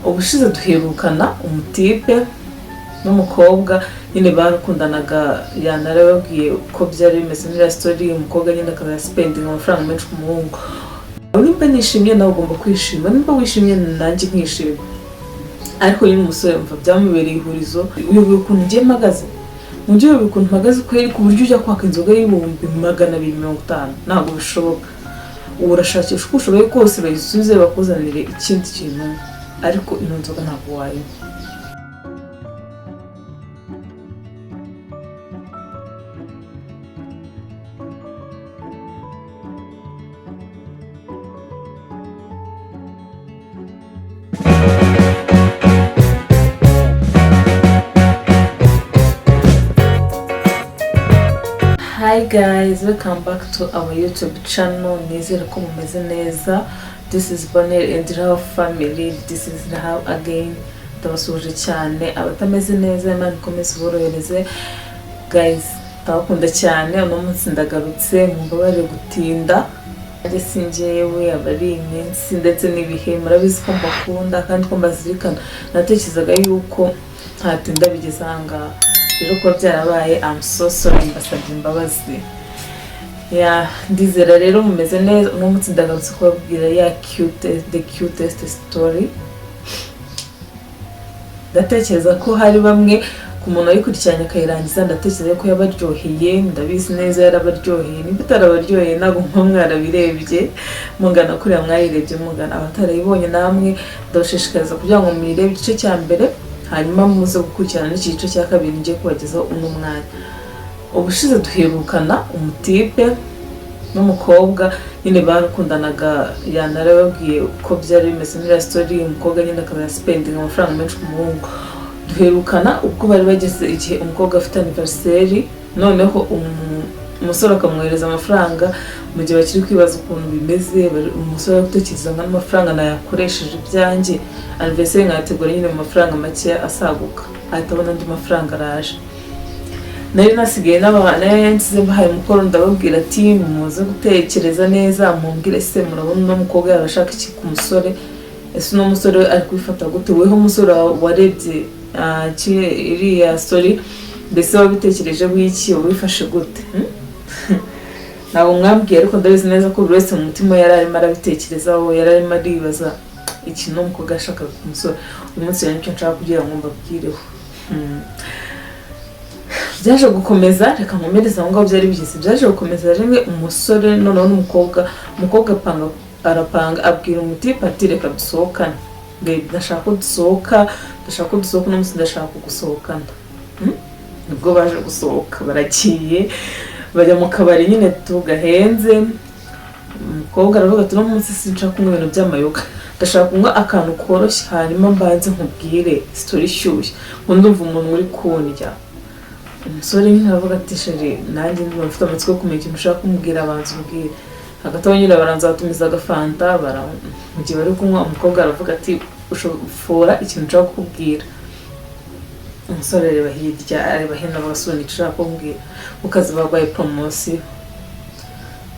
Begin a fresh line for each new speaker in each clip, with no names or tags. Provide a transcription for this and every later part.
ubushize duherukana umutipe n'umukobwa nyine barakundanaga, yanarababwiye ko byari bimeze muri story. Umukobwa nyine akaza spending amafaranga menshi ku muhungu. Nimba nishimye nawe ugomba kwishima, nimba wishimye nanjye nkishima. Ariko nyine umusore mva byamubereye ihurizo. Uyoboye ukuntu ngiye mpagaze, mugiye ukuntu mpagaze kweri ku buryo ujya kwaka inzoga y'ibihumbi 250. Ntabwo bishoboka. Urashakisha uko ushoboye kose bayisubize bakuzanire ikindi kintu, ariko ino nzoga ntabwo wayinywa. Hi guys, welcome back to our YouTube channel. Nizere ko mumeze neza. This is Bonheur and Rahab family. This is Rahab again. Ndabasuje cyane abatameze neza, Imana ikomeze borohereze. Guys, ndabakunda cyane. Uno munsi ndagarutse, mumbabarire gutinda. Ari sinjewe abari iminsi ndetse n'ibihe murabizi ko mbakunda kandi ko mbazirikana. Natekerezaga yuko ntatinda bigeze ahangaha. Rero ko byarabaye, I'm so sorry, mbasabye imbabazi. Ndizera rero mumeze neza. Uno munsi ndagarutse kubabwira the cutest story. Ndatekereza ko hari bamwe ku muntu ayikurikiranye akayirangiza, ndatekereza ko yabaryoheye, ndabizi neza yarabaryoheye. Niba utarabaryoheye ntabwo mwarabirebye, mungana kuriya mwayirebye, mungana abatarayibonye namwe ndabashishikariza kugira ngo muyirebe igice cya mbere, hanyuma muze gukurikirana n'igice cya kabiri ngiye kubagezaho uno mwanya. Ubushize duherukana umutipe n'umukobwa nyine barakundanaga, yanarababwiye ko byari bimeze muri story. Umukobwa nyine akaza spending amafaranga menshi ku muhungu. Duherukana ubwo bari bageze igihe umukobwa afite anniversary, noneho umusore akamwohereza amafaranga mu gihe bakiri kwibaza ukuntu bimeze. Umusore gutekereza ngo amafaranga nayakoresheje ibyanjye, anniversary nkategura nyine mu mafaranga make asaguka, ahita abona andi mafaranga araje. Nari nasigaye n'abana yansize bahaye umukoro, ndababwira ati muze gutekereza neza, mumbwire se murabona uno mukobwa yarashaka iki ku musore, ese uno musore ari kwifata gute? Weho umusore warebye iriya story, mbese wabitekerejeho iki, wabifashe gute? Ntabwo mwambwiye, ariko ndabizi neza ko buri wese mu mutima yari arimo arabitekerezaho, yari arimo aribaza ikintu umukobwa yashakaga ku musore. Uyu munsi rero nicyo nshaka kugira ngo mbabwireho. Byaje gukomeza, reka nkomereze aho ngaho byari bigeze. Byaje gukomeza rimwe umusore noneho n'umukobwa. Umukobwa arapanga abwira umutipe ati reka dusohokane, ndashaka ko dusohoka, uno munsi ndashaka kugusohokana. Nibwo baje gusohoka, baragiye bajya mu kabari nyine tugahenze. Umukobwa aravuga ati uno munsi sinshaka kunywa ibintu by'amayoga, ndashaka kunywa akantu koroshye, hanyuma mbanze nkubwire story ishyushye, ngo ndumva umuntu uri kundya. Umusore nyine aravuga ati sheri, nanjye ndumva mfite amatsiko yo kumenya ikintu ushaka kumubwira, abanza umbwire. Hagati aho nyine baranza batumiza agafanta, mu gihe bari kunywa umukobwa aravuga ati ushobora ikintu ushaka kukubwira. Umusore areba hirya, areba hino, avuga nicyo ushaka kumbwira. Mu kazi barwaye promosiyo.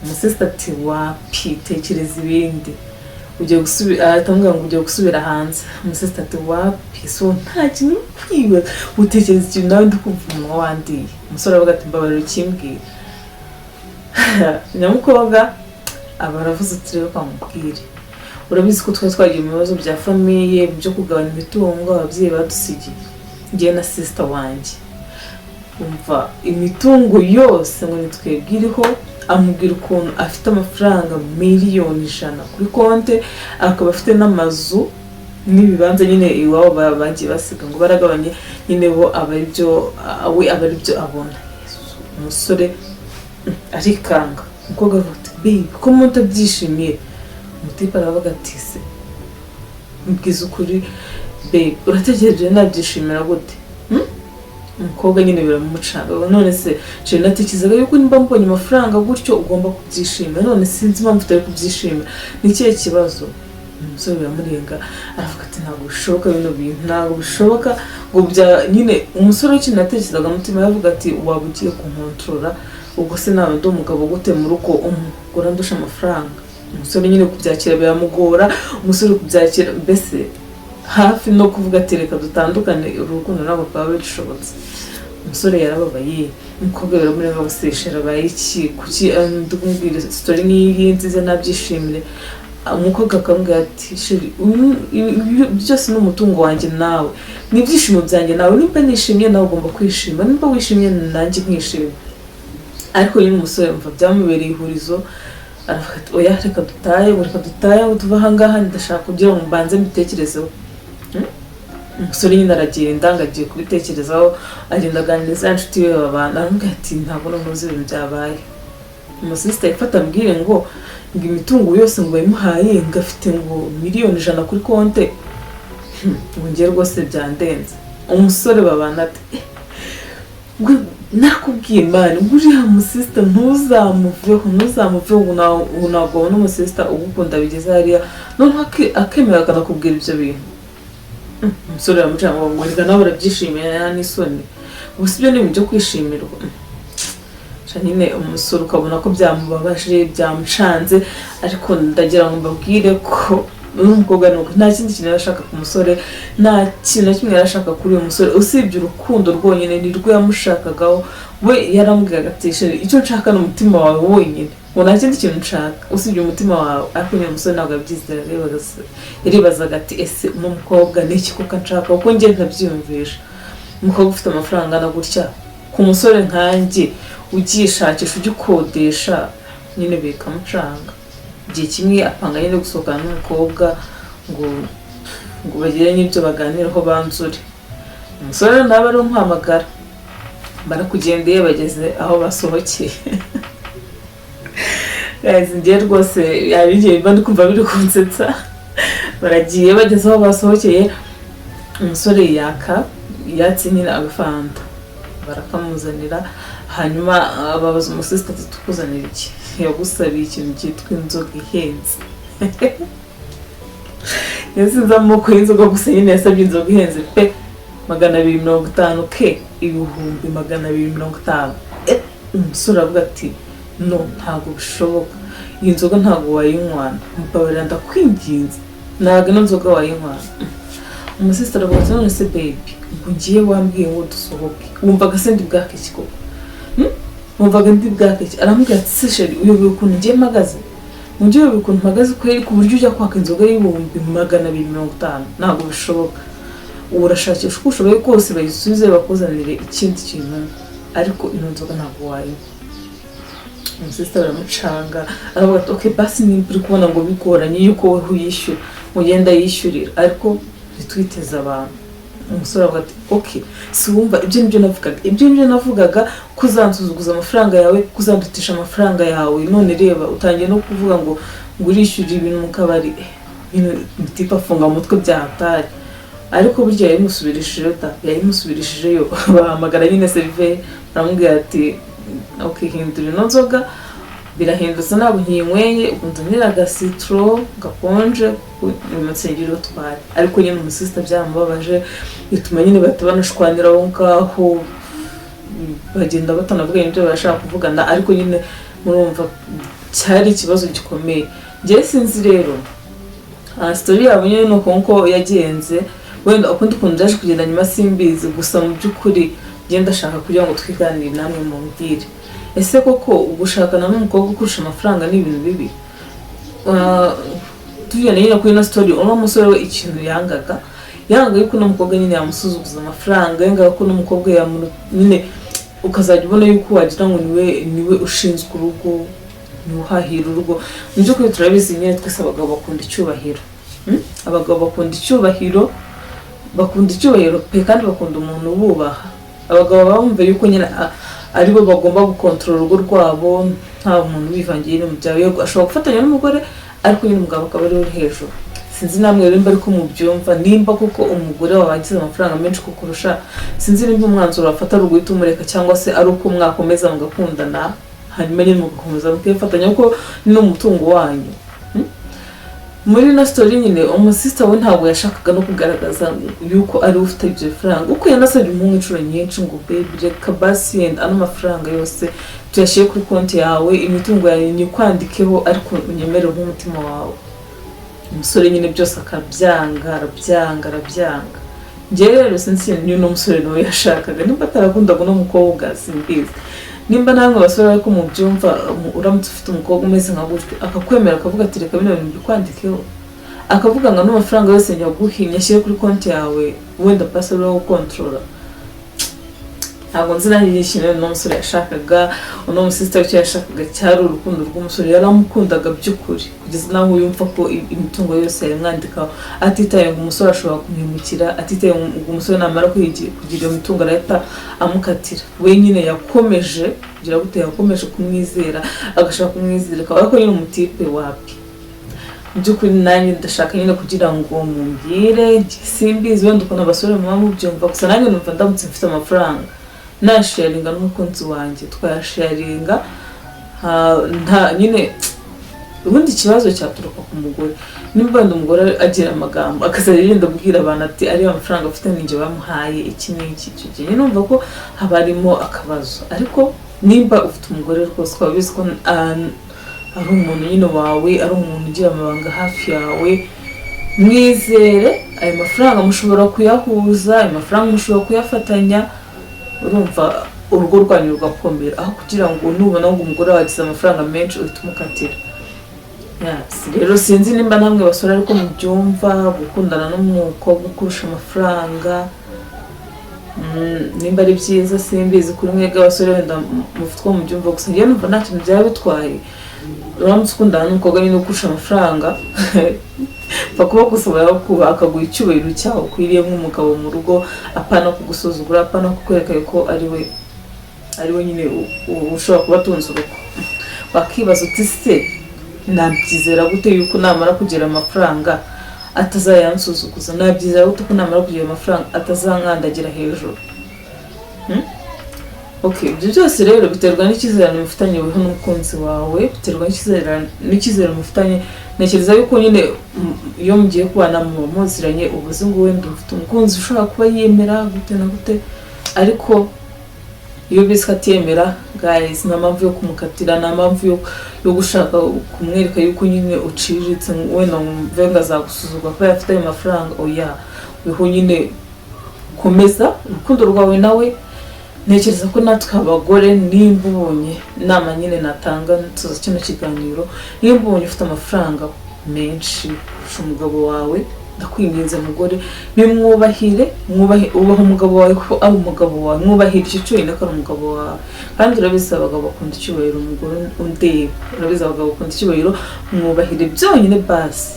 Umusista ati wapi, tekereza ibindi, atamubwira ngo ugiye gusubira hanze. Umusista ati wapi, so nta kintu kwibaza, utekereza ikintu nawe ndikumva umunwa wandiye. Umusore aravuga ati mbabarira ukimbwira. Nyamukobwa aba aravuze ati rero kamubwire, urabizi ko twari twagiye mu bibazo bya famiye byo kugabanya imitungo ababyeyi badusigiye, ngiye na sister wanjye. Umva imitungo yose ngo nitwebwe iriho. Amubwira ukuntu afite amafaranga miliyoni 100 kuri konte, akaba afite n'amazu n'ibibanza nyine iwabo bagiye basiga ngo baragabanye nyine bo abaribyo abona. Umusore arikanga. Umukobwa avuga ati babe, ko mutabyishimiye? Umutipe aravuga ati se mbwiza ukuri babe, urategereje nabyishimira gute? Umukobwa nyine biramucanga. None se je natekerezaga yuko nimba mbonye amafaranga gutyo ugomba kubyishimira, none sinzi impamvu utari kubyishimira, ni ikihe kibazo? Umusore biramurenga, aravuga ati ntabwo bishoboka, bino bintu ntabwo bishoboka. Ngo bya nyine umusore w'iki natekerezaga mutima yavuga ati waba ugiye kunkontrola, ubwo se nawe ndi umugabo gute mu rugo umugora ndusha amafaranga? Umusore nyine kubyakira biramugora, umusore kubyakira mbese hafi no kuvuga ati reka dutandukane, urukundo ntabwo rwaba rushobotse. Umusore yarababaye, umukobwa baramurenga baseshera bayiki kuki ndumubwira story nk'iyi nziza nabyishimire. Umukobwa akamubwira ati sheri byose n'umutungo wanjye nawe, n'ibyishimo byanjye nawe, nimba nishimye nawe ugomba kwishima, nimba wishimye nanjye nkishima. Ariko nyine umusore yumva byamubereye ihurizo, aravuga ati oya reka dutahe tuva ahangaha, ndashaka kugira ngo mbanze mbitekerezeho. Umusore nyine aragenda ngagiye kubitekerezaho, agenda aganiriza inshuti ye babana, aramubwira ati ntabwo ntuzi ibintu byabaye. Umusista yifata ambwire ngo imitungo yose ngo bayimuhaye ngafite ngo miliyoni 100 kuri konte, ngo ngiye rwose byandenze. Umusore babana ati nakubwiye mani uriya musista ntuzamuveho ntabwo wabona umusista ugukunda bigeze hariya noneho akemera akanakubwira ibyo bintu. Umusore aramucanga ngo reka nawe urabyishimiye n'isoni, gusa ibyo ni ibintu byo kwishimirwa. Nyine umusore ukabona ko byamubabaje byamucanze, ariko ndagira ngo mbabwire ko n'umukobwa nuko nta kindi kintu yarashaka ku musore, nta kintu na kimwe yarashaka kuri uyu musore usibye urukundo rwonyine nirwo yamushakagaho. We yaramubwiraga ati icyo nshaka ni umutima wawe wonyine, ngo nta kindi kintu nshaka usibye umutima wawe. Ariko uyu musore ntabwo yabyizera, yaribazaga ati ese uno mukobwa ni iki koko nshaka, kuko njye ntabyiyumvisha. Umukobwa ufite amafaranga angana gutya ku musore nkanjye ugishakisha ujya ukodesha nyine bikamucanga. Igihe kimwe apanga nyine gusohokana n'umukobwa ngo bagire n'ibyo baganiraho banzure. Umusore nawe ari umuhamagara, barakugendeye bageze aho basohokeye. Ngiye rwose yabigiye biba ndi kumva biri kunsetsa. Baragiye bageze aho basohokeye, umusore yatse nyine agafanta, barakamuzanira. Hanyuma ababaza umusista ati tukuzanira iki? Yagusabiye ikintu cyitwa inzoga ihenze. Yasinze amoko y'inzoga gusa nyine yasabye inzoga ihenze pe 250 ke, ibihumbi 250. Umusore avuga ati no ntabwo bishoboka, iyi nzoga ntabwo wayinywana, mbabarira ndakwinginze, ntabwo ino nzoga wayinywana. Umusista aravuga ati none se baby ngo ngiye wambwiye ngo dusohoke, wumvaga se ndi bwake kiko? Wumvaga ndi bwake? Aramubwira ati se sheri uyobewe ukuntu ngiye mpagaze? Ngiye uyobewe ukuntu mpagaze kweri ku buryo ujya kwaka inzoga y'ibihumbi 250? Ntabwo bishoboka. Urashakisha uko ushoboye kose bayisubize bakuzanire ikindi kintu, ariko ino nzoga ntabwo wayinywa. Umusista baramucanga, aravuga ati okay basi nimba uri kubona ngo bigoranye yuko wowe uyishyura mugenda yishyurira, ariko ntitwiteze abantu. Umusore avuga ati okay si wumva ibyo nibyo navugaga kuzansuzuguza amafaranga yawe, kuzandutisha amafaranga yawe, none reba utangiye no kuvuga ngo urishyurira ibintu mu kabari, mutipa afunga umutwe byahatari. Ariko burya yayimusubirishijeyo bahamagara nyine seriveri, baramubwira ati okay hindura ino nzoga, birahindutse ntabwo nkiyinyweye, unzanira agasitro gakonje umutsengero twari. Ariko nyine umusista byamubabaje, bituma nyine bahita banashwanira aho ngaho, bagenda batanavuga ibyo bashaka kuvugana. Ariko nyine murumva cyari ikibazo gikomeye. Njye sinzi rero story yabo nyine nuko yagenze, wenda ukundi kuntu byaje kugenda nyuma simbizi, gusa mu by'ukuri ngenda ndashaka kugira ngo twiganire namwe mu mbwire, ese koko ugushakana n'umukobwa ukurusha amafaranga ni ibintu bibi? Tujyana nyine kuri ino story, uno musore we ikintu yangaga yuko n'umukobwa nyine yamusuzuguza amafaranga, yangaga ko n'umukobwa nyine ukazajya ubona yuko wagira ngo niwe ushinzwe urugo, niwe uhahira urugo. Mu by'ukuri turabizi nyine twese abagabo bakunda icyubahiro, abagabo bakunda icyubahiro pe, kandi bakunda umuntu ububaha. Abagabo bumva yuko nyine aribo bagomba gukontorora urugo rwabo, nta muntu wivangiye mu byawe. Ashobora gufatanya n'umugore ariko nyine umugabo akaba ari uri hejuru. Sinzi namwe rero ariko mubyumva, nimba kuko umugore wabagize amafaranga menshi kukurusha, sinzi nimba umwanzuro wafata ari uguhita umureka, cyangwa se ari uko mwakomeza mugakundana hanyuma nyine mugakomeza mukifatanya kuko ni umutungo wanyu. Muri na story nyine umusista we ntabwo yashakaga no kugaragaza yuko ari ufite ibyo faranga, uko yanasabye umuntu inshuro nyinshi ngo baby reka basi yenda ano mafaranga yose tuyashyire kuri konti yawe, imitungo yawe nyikwandikeho, ariko unyemerere nk'umutima wawe. umusore nyine byose arabyanga njyewe rero sinzi niyo n'umusore nawe yashakaga nimba atarakundaga no mukobwa simbizi nimba namwe basore ariko mu byumva uramutse ufite umukobwa umeze nka gutyo akakwemera akavuga ati reka bino bintu bikwandikeho akavuga ngo n'amafaranga yose nyaguhimye ashyire kuri konti yawe wenda password yo controller ntabwo nzi naho yishimye n'umusore yashakaga uno musista cyo yashakaga cyari urukundo rw'umusore yaramukundaga by'ukuri kugeza naho yumva ko imitungo yose yamwandikaho atitaye ngo umusore ashobora kumwimukira atitaye ngo umusore namara kugira iyo mitungo arahita amukatira we nyine yakomeje kugira gute yakomeje kumwizera agashaka kumwizera ariko nyine umutipe wapi by'ukuri nanjye ndashaka nyine kugira ngo mumbwire simbizi wenda ukuntu abasore muba mubyumva gusa nanjye numva ndamutse mfite amafaranga nasharinga n'umukunzi wanjye twayasharinga nta nyine ubundi ikibazo cyaturuka ku mugore nimba wenda umugore agira amagambo akazajya yenda abwira abantu ati ariyo amafaranga afite ninjye bamuhaye iki n'iki icyo gihe numva ko haba harimo akabazo ariko nimba ufite umugore rwose ukaba ubizi ko ari umuntu nyine wawe ari umuntu ugira amabanga hafi yawe mwizere ayo mafaranga mushobora kuyahuza ayo mafaranga mushobora kuyafatanya urumva urugo rwanyu rugakomera aho kugira ngo nubona ngo umugore wagize amafaranga menshi uhita umukatira rero sinzi nimba namwe basore ariko mubyumva gukundana n'umukobwa ukurusha amafaranga nimba ari byiza simbizi kuri mwebwe abasore wenda mufite ko mubyumva gusa njyewe numva nta kintu byaba bitwaye uramutse ukundana n'umukobwa nyine ukurusha amafaranga kuba gusubira kuba akaguha icyubahiro cyawe ukwiriye nk'umugabo mu rugo apana kugusuzugura apana kukwereka ko ari we nyine ushobora kuba atunze urugo bakibaza uti se nabyizera gute yuko namara kugira amafaranga atazayansuzuguza nabyizera gute ko namara kugira amafaranga atazankandagira hejuru ibyo byose rero biterwa n'icyizerano mufitanye weho n'umukunzi wawe biterwa n'icyizerano mufitanye ntekereza yuko nyine iyo mugiye kubana mu muziranye ubuze ngo wenda ufite umukunzi ushobora kuba yemera gute na gute ariko iyo bizi ko atiyemera guys nta mpamvu yo kumukatira nta mpamvu yo gushaka kumwereka yuko nyine uciriritse wenda ngo azagusuzugura ko afite ayo mafaranga oya weho nyine komeza urukundo rwawe nawe ntekereza ko natwe abagore nimba ubonye inama nyine natanga tuza kino kiganiro nimba ubonye ufite amafaranga menshi kurusha umugabo wawe ndakwinginze mugore bimwubahire ubaha umugabo wawe ko ari umugabo wawe mwubahire icyo cyonyine ko ari umugabo wawe kandi urabizi abagabo bakunda icyubahiro umugore undeba urabizi abagabo bakunda icyubahiro mwubahire byonyine basi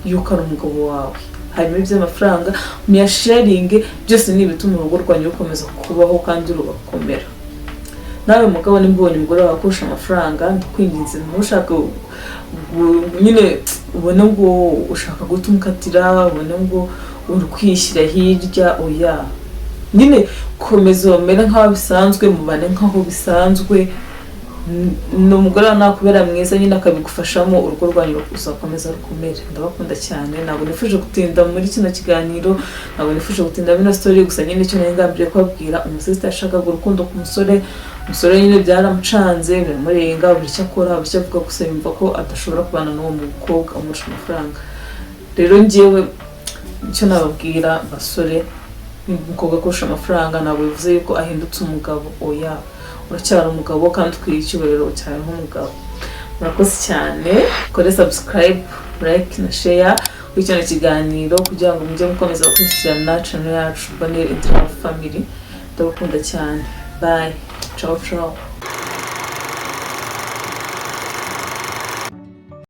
yuko ari umugabo wawe hanyuma iby'amafaranga muyasharinge byose ni ibituma urugo rwanyu rukomeza kubaho kandi rugakomera nawe mugabo nimba ubonye umugore wawe akurusha amafaranga ndakwinginze ntushaka nyine ubone ngo ushaka guta umukatira ubone ngo uri kwishyira hirya oya nyine komeza umere nk'aho bisanzwe mubane nk'aho bisanzwe n'umugore nakubera mwiza nyine akabigufashamo urugo rwanyu ruzakomeza rukomere ndabakunda cyane ntabwo nifuje gutinda muri kino kiganiro ntabwo nifuje gutinda muri story gusa nyine icyo nengambye kubabwira umusista yashakaga urukundo ku umusore nyine byaramucanze biramurenga buri cyo akora buri cyo avuga gusa yumva ko adashobora kubana n'uwo mukobwa umurusha amafaranga rero njyewe icyo nababwira basore umukobwa kurusha amafaranga ntabwo bivuze yuko ahindutse umugabo oya uracyari umugabo kandi ukwiye icyubahiro cyane nk'umugabo murakoze cyane kore subscribe like na share kuri kino kiganiro kugira ngo mujye mukomeza gukurikirana channel yacu Bonheur Intime Family ndabakunda cyane bye ciao ciao